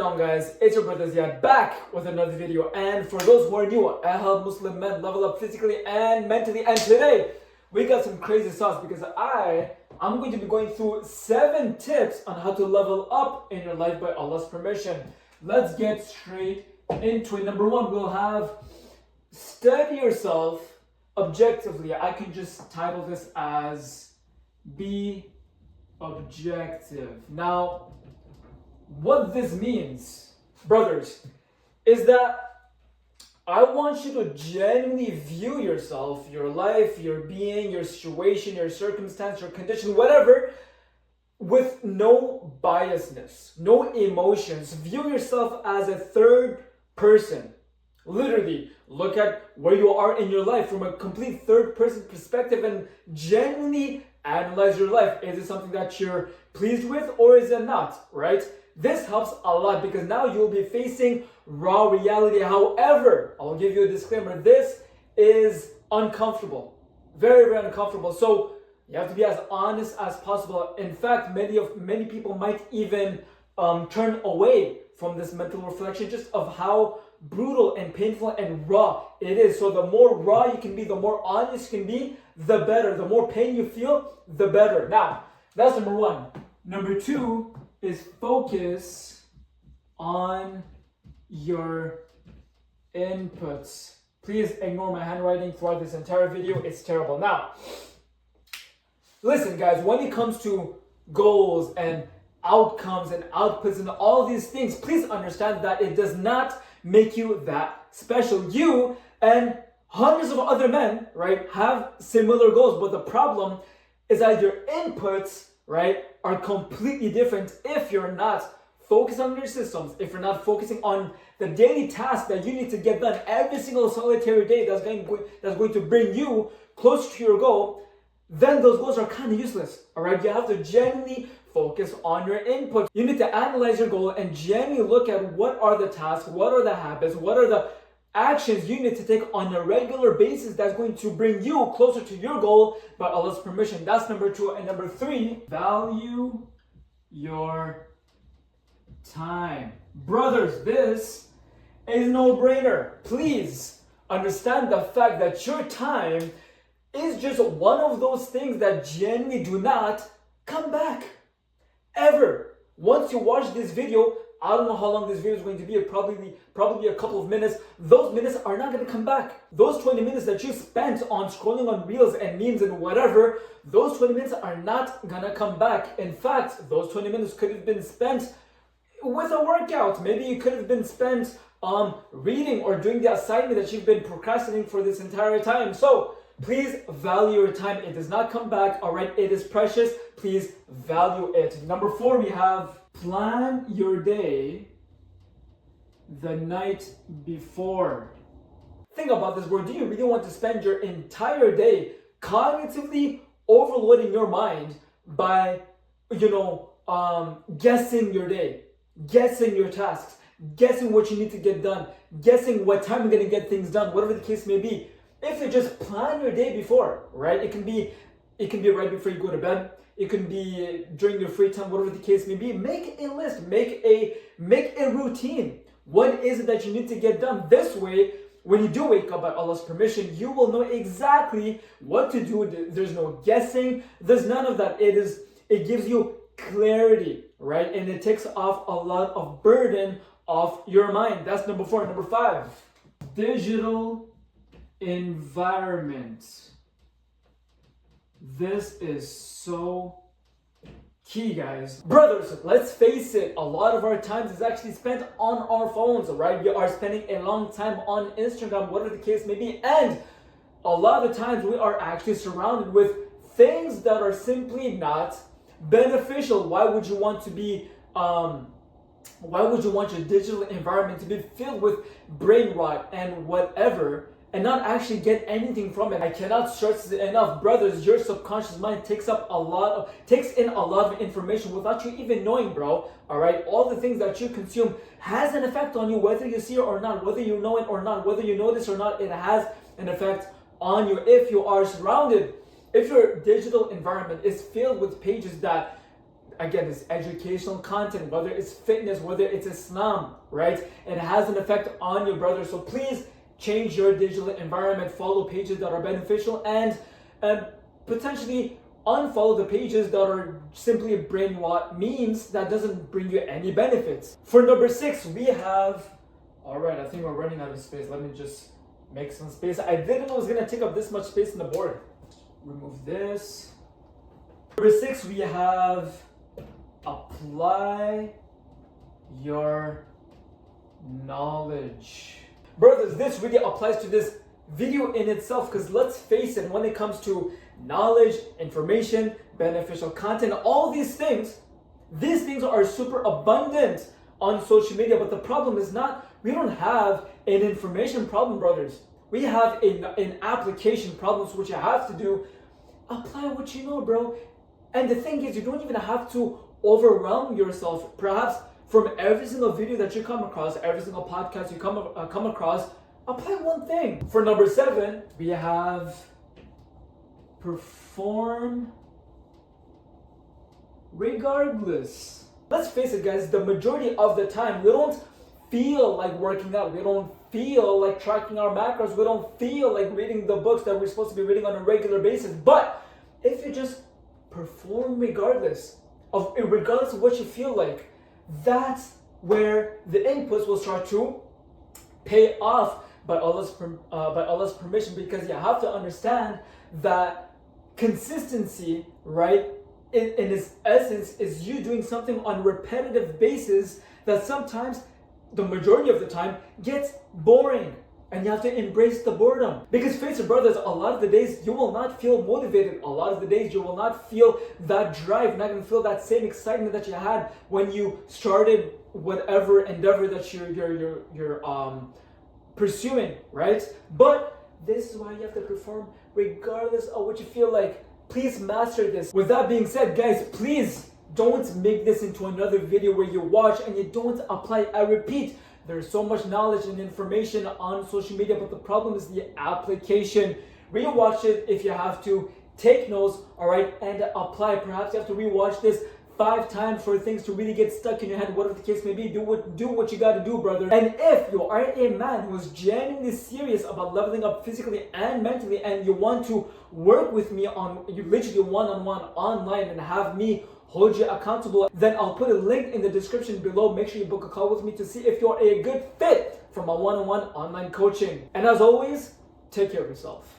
Assalamu guys, it's your brother Ziad back with another video. And for those who are new, I help Muslim men level up physically and mentally. And today we got some crazy sauce because I'm going to be going through 7 tips on how to level up in your life by Allah's permission. Let's get straight into it. Number 1, we'll have study yourself objectively. I can just title this as be objective. Now, what this means, brothers, is that I want you to genuinely view yourself, your life, your being, your situation, your circumstance, your condition, whatever, with no biasness, no emotions. View yourself as a third person. Literally, look at where you are in your life from a complete third person perspective and genuinely analyze your life. Is it something that you're pleased with or is it not, right? This helps a lot because now you'll be facing raw reality. However, I'll give you a disclaimer. This is uncomfortable. Very, very uncomfortable. So you have to be as honest as possible. In fact, many people might even turn away from this mental reflection just of how brutal and painful and raw it is. So the more raw you can be, the more honest you can be, the better. The more pain you feel, the better. Now, that's number 1. Number 2 is focus on your inputs. Please ignore my handwriting throughout this entire video. It's terrible. Now, listen guys, when it comes to goals and outcomes and outputs and all these things, please understand that it does not make you that special. You and hundreds of other men, right, have similar goals, but the problem is that your inputs, right, are completely different if you're not focused on your systems, if you're not focusing on the daily tasks that you need to get done every single solitary day that's going to bring you closer to your goal, then those goals are kind of useless, all right? You have to genuinely focus on your input. You need to analyze your goal and genuinely look at what are the tasks, what are the habits, what are the actions you need to take on a regular basis that's going to bring you closer to your goal by Allah's permission. That's number 2. And number 3, value your time. Brothers, this is no-brainer. Please understand the fact that your time is just one of those things that genuinely do not come back. Ever. Once you watch this video, I don't know how long this video is going to be, probably a couple of minutes. Those minutes are not going to come back. Those 20 minutes that you spent on scrolling on reels and memes and whatever, those 20 minutes are not going to come back. In fact, those 20 minutes could have been spent with a workout. Maybe it could have been spent reading or doing the assignment that you've been procrastinating for this entire time. So please value your time. It does not come back, all right? It is precious. Please value it. Number 4, we have plan your day the night before. Think about this, bro. Do you really want to spend your entire day cognitively overloading your mind by, guessing your day, guessing your tasks, guessing what you need to get done, guessing what time you're going to get things done, whatever the case may be? If you just plan your day before, right? It can be right before you go to bed. It can be during your free time, whatever the case may be. Make a list, make a routine. What is it that you need to get done? This way, when you do wake up by Allah's permission, you will know exactly what to do. There's no guessing. There's none of that. It gives you clarity, right? And it takes off a lot of burden off your mind. That's number 4. Number 5, digital environment. This is so key, guys. Brothers, let's face it, a lot of our time is actually spent on our phones, right? We are spending a long time on Instagram, whatever the case may be, and a lot of the times we are actually surrounded with things that are simply not beneficial. Why would you want your digital environment to be filled with brain rot and whatever and not actually get anything from it? I cannot stress it enough, brothers. Your subconscious mind takes in a lot of information without you even knowing, bro. All right, all the things that you consume has an effect on you, whether you see it or not, whether you know it or not, whether you know this or not. It has an effect on you. If you are surrounded, if your digital environment is filled with pages that again, it's educational content, whether it's fitness, whether it's Islam, right? It has an effect on you, brother. So please change your digital environment, follow pages that are beneficial, and potentially unfollow the pages that are simply brainwash memes that doesn't bring you any benefits. For number 6, we have, all right, I think we're running out of space. Let me just make some space. I didn't know it was gonna take up this much space on the board. Remove this. Number 6, we have apply your knowledge. Brothers, this really applies to this video in itself, because let's face it, when it comes to knowledge, information, beneficial content, all these things are super abundant on social media. But the problem is not, we don't have an information problem, brothers. We have an application problem. So what you have to do, apply what you know, bro. And the thing is, you don't even have to overwhelm yourself. Perhaps from every single video that you come across, every single podcast you come across, apply one thing. For number 7, we have perform regardless. Let's face it, guys, the majority of the time, we don't feel like working out. We don't feel like tracking our macros. We don't feel like reading the books that we're supposed to be reading on a regular basis. But if you just perform regardless of what you feel like, that's where the inputs will start to pay off by Allah's permission. Because you have to understand that consistency, right, in its essence, is you doing something on a repetitive basis that sometimes, the majority of the time, gets boring. And you have to embrace the boredom. Because face it, brothers, a lot of the days you will not feel motivated. A lot of the days you will not feel that drive, not going to feel that same excitement that you had when you started whatever endeavor that you're pursuing, right? But this is why you have to perform regardless of what you feel like. Please master this. With that being said, guys, please don't make this into another video where you watch and you don't apply. I repeat, there's so much knowledge and information on social media, but the problem is the application. Rewatch it if you have to. Take notes, all right, and apply. Perhaps you have to rewatch this 5 times for things to really get stuck in your head. Whatever the case may be, do what you got to do, brother. And if you are a man who is genuinely serious about leveling up physically and mentally, and you want to work with me on literally one-on-one online and have me hold you accountable, then I'll put a link in the description below. Make sure you book a call with me to see if you're a good fit for my one-on-one online coaching. And as always, take care of yourself.